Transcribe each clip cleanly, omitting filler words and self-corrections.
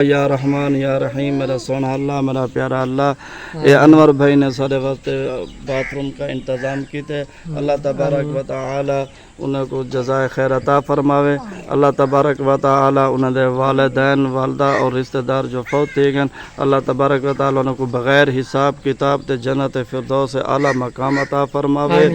یا رحمان یا رحیم، میرا سونا اللہ، میرا پیارا اللہ، یہ انور بھائی نے سارے واسطے باتھ روم کا انتظام کی تھے. اللہ تبارک و تعالی انہیں کو جزائے خیر عطا فرماوے. اللہ تبارک و تعالی انہیں دے والدین والدہ اور رشتہ دار جو فوت تھے گئے، اللہ تبارک و تعالی انہیں کو بغیر حساب کتاب تے جنت فردوس اعلیٰ مقام عطا فرماوے.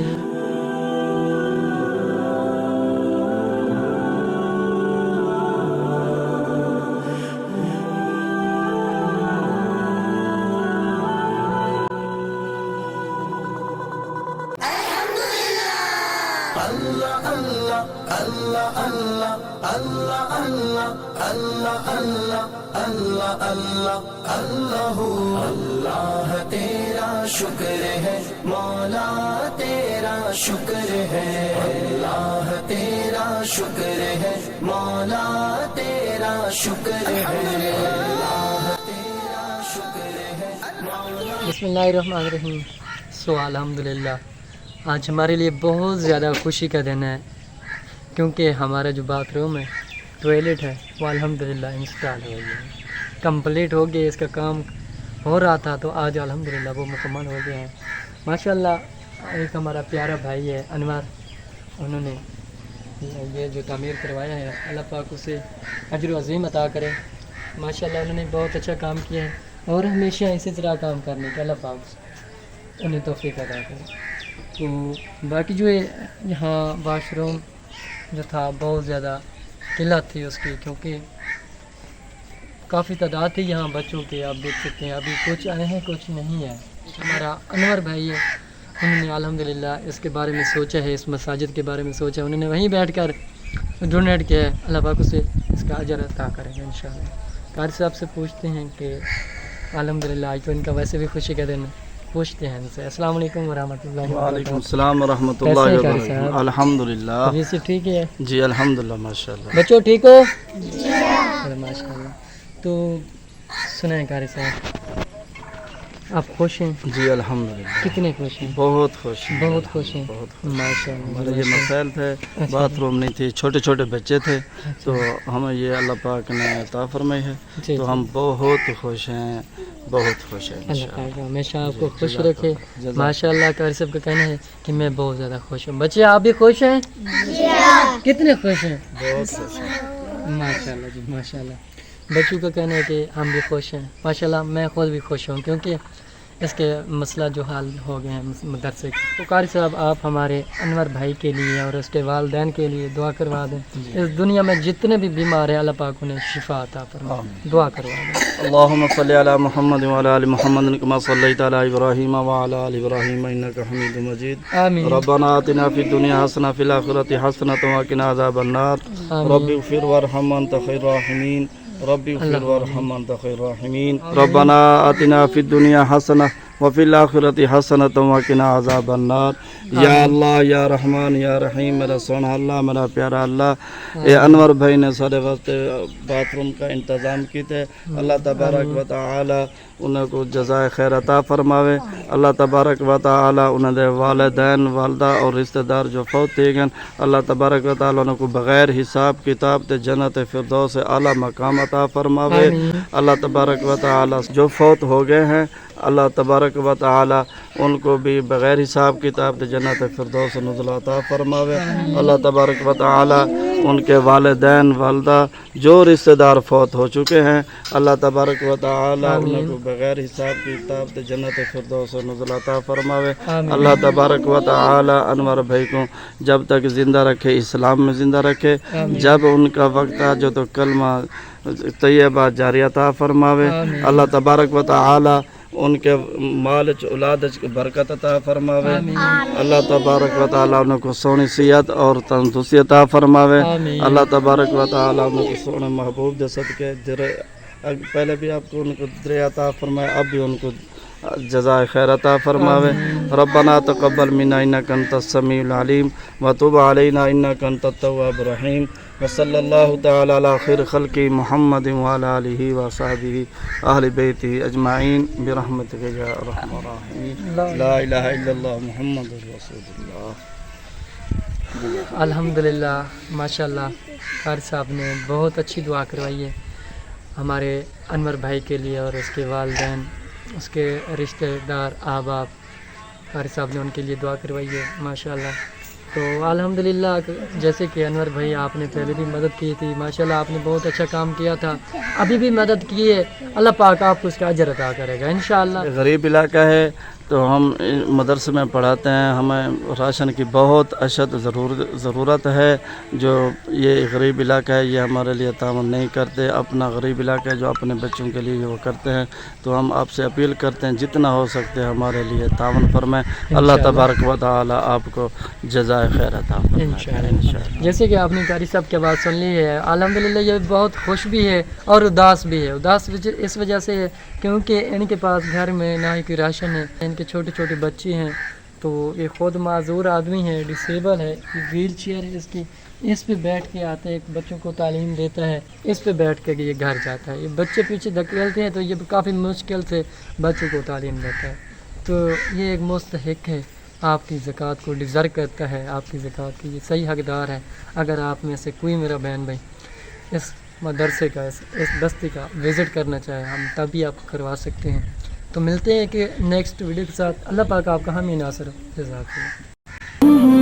اللہ تیرا شکر ہے مولا، تیرا شکر ہے اللہ، تیرا شکر ہے مولا، تیرا شکر ہے اللہ، تیرا شکر ہے مولا. بسم اللہ الرحمن الرحیم. الحمدللہ آج ہمارے لیے بہت زیادہ خوشی کا دن ہے، کیونکہ ہمارا جو باتھ روم ہے، ٹوائلٹ ہے، وہ الحمدللہ انسٹال ہو گیا ہے، کمپلیٹ ہو گیا. اس کا کام ہو رہا تھا تو آج الحمدللہ وہ مکمل ہو گیا ہے. ماشاءاللہ ایک ہمارا پیارا بھائی ہے انور، انہوں نے یہ جو تعمیر کروایا ہے، اللہ پاک اسے اجر و عظیم عطا کرے. ماشاءاللہ انہوں نے بہت اچھا کام کیا ہے اور ہمیشہ اسی طرح کام کرنے کا اللہ پاک انہیں توفیق عطا کرے. تو باقی جو ہے یہاں واش روم جو تھا بہت زیادہ قلت تھی اس کی، کیونکہ کافی تعداد تھی یہاں بچوں کے. آپ دیکھ سکتے ہیں ابھی کچھ آئے ہیں کچھ نہیں ہے. ہمارا انور بھائی ہے، انہوں نے الحمدللہ اس کے بارے میں سوچا ہے، اس مساجد کے بارے میں سوچا، انہوں نے وہیں بیٹھ کر ڈونیٹ کیا ہے. اللہ پاک اسے اس کا اجر عطا کرے گا انشاءاللہ. قاری صاحب سے پوچھتے ہیں کہ الحمدللہ آج تو ان کا ویسے بھی خوشی کا دن ہے، پوچھتے ہیں ان سے. السلام علیکم ورحمۃ اللہ وبرکاتہ. وعلیکم السلام ورحمۃ اللہ وبرکاتہ. الحمدللہ طبیعت سے ٹھیک ہے؟ جی الحمدللہ ماشاءاللہ. بچوں ٹھیک ہو؟ ماشاء اللہ. تو سنیں قاری صاحب، آپ خوش ہیں؟ جی الحمدللہ. کتنے خوش ہیں؟ بہت خوش ہیں. بہت خوش ہیں. ماشاء ہمارے اللہ. یہ مسائل تھے، باتھ روم نہیں تھی، چھوٹے چھوٹے بچے تھے، تو ہمیں یہ اللہ پاک نے عطا فرمائی ہے، تو ہم بہت خوش ہیں، بہت خوش ہیں. اللہ پاک ہمیشہ آپ کو خوش رکھے. ماشاء اللہ. قاری صاحب کا کہنا ہے کہ میں بہت زیادہ خوش ہوں. بچے آپ بھی خوش ہیں؟ کتنے خوش ہیں؟ بہت خوش ہیں. ماشاء اللہ جی ماشاء اللہ. بچوں کا کہنا ہے کہ ہم بھی خوش ہیں. ماشاء اللہ میں خود بھی خوش ہوں، کیونکہ اس کے مسئلہ جو حل ہو گئے ہیں مدرسے کے. تو قاری صاحب آپ ہمارے انور بھائی کے لیے اور اس کے والدین کے لیے دعا کروا دیں. اس دنیا میں جتنے بھی بیمار ہیں اللہ پاک انہیں شفا عطا فرمائے. دعا کروا دیں. اللهم صل على محمد وعلى ال محمد كما صليت على ابراهيم وعلى ال ابراهيم انك حميد مجيد. آمين. ربنا آتنا في الدنيا حسنة وفي الآخرة حسنة وقنا عذاب النار. رب اغفر وارحم وانت خير الراحمين. رب اغفر وارحم وانت خير الراحمين. ربنا آتنا في الدنيا حسنة وفي الآخرة حسنة وقنا عذاب النار. یا اللہ یا رحمان یا رحیم، میرا سونا اللہ، میرا پیارا اللہ، یہ انور بھائی نے سارے واسطے باتھ روم کا انتظام کی تھے. اللہ تبارک و تعالی انہیں کو جزائے خیر عطا فرماوے. اللہ تبارک و تعالی انہیں دے والدین والدہ اور رشتہ دار جو فوت تھے گئے، اللہ تبارک و تعالی انہیں کو بغیر حساب کتاب تے جنت فردوس اعلیٰ مقام عطا فرماوے. اللہ تبارک و تعالی جو فوت ہو گئے ہیں، اللہ تبارک و تعالی ان کو بھی بغیر حساب کتاب تے جنت فردوس نزل عطا فرماوے. اللہ تبارک و تعالی ان کے والدین والدہ جو رشتہ دار فوت ہو چکے ہیں، اللہ تبارک و تعالی ان کو بغیر حساب کتاب تے جنت فردوس نزل عطا فرماوے. اللہ تبارک و تعالی انور بھائی کو جب تک زندہ رکھے، اسلام میں زندہ رکھے. جب ان کا وقت آ جو تو کلمہ طیبہ جاریہ عطا فرماوے. اللہ تبارک و تعالی ان کے مال اولاد برکت عطا فرماوے. اللہ تبارک و تعالی ان کو سونی صحت اور تندرستی عطا فرماوے. اللہ تبارک و تعالی ان کو سونے محبوب دے صدقے پہلے بھی آپ کو ان کو در عطا فرمائے، اب بھی ان کو جزائے خیر عطا فرماوے. ربنا تقبل منا انک انت السمیع العلیم وتب علینا انک انت التواب الرحیم. وصلی اللہ تعالی علی خیر خلق محمد وعلی آلہ وصحبہ اہل بیتہ اجمعین برحمتک یا ارحم الراحمین. لا الہ الا اللہ محمد رسول اللہ. الحمدللہ ماشاء اللہ. قاری صاحب نے بہت اچھی دعا کروائی ہے. ہمارے انور بھائی کے لیے اور اس کے والدین، اس کے رشتہ دار، احباب، قاری صاحب نے ان کے لیے دعا کروائی ہے ماشاءاللہ۔ تو الحمدللہ جیسے کہ انور بھائی آپ نے پہلے بھی مدد کی تھی، ماشاءاللہ آپ نے بہت اچھا کام کیا تھا، ابھی بھی مدد کی ہے، اللہ پاک آپ کو اس کا اجر عطا کرے گا انشاءاللہ۔ غریب علاقہ ہے تو ہم مدرسے میں پڑھاتے ہیں، ہمیں راشن کی بہت اشد ضرورت ہے۔ جو یہ غریب علاقہ ہے یہ ہمارے لیے تعاون نہیں کرتے، اپنا غریب علاقہ ہے جو اپنے بچوں کے لیے وہ کرتے ہیں، تو ہم آپ سے اپیل کرتے ہیں جتنا ہو سکتے ہیں ہمارے لیے تعاون فرمائیں۔ اللہ تبارک و تعالی آپ کو جزائے خیر عطا فرمائے انشاءاللہ۔ جیسے کہ آپ نے قاری صاحب کی بات سن لی ہے، الحمدللہ یہ بہت خوش بھی ہے اور اداس بھی ہے۔ اداس اس وجہ سے ہے کیونکہ ان کے پاس گھر میں نہ ہی کوئی راشن ہے، ان کے چھوٹے چھوٹے بچے ہیں، تو یہ خود معذور آدمی ہے، ڈسیبل ہے، ویل چیئر ہے اس کی، اس پہ بیٹھ کے آتے ہیں، بچوں کو تعلیم دیتا ہے، اس پہ بیٹھ کے یہ گھر جاتا ہے، یہ بچے پیچھے دھکیلتے ہیں تو یہ کافی مشکل سے بچوں کو تعلیم دیتا ہے، تو یہ ایک مستحق ہے، آپ کی زکوٰۃ کو ڈیزرو کرتا ہے، آپ کی زکوٰۃ کی یہ صحیح حقدار ہے۔ اگر آپ میں سے کوئی میرا بہن بھائی اس مدرسے کا اس بستی کا وزٹ کرنا چاہے، ہم تبھی آپ کروا سکتے ہیں۔ تو ملتے ہیں کہ نیکسٹ ویڈیو کے ساتھ، اللہ پاک آپ کا حامی ناصر جزاک اللہ۔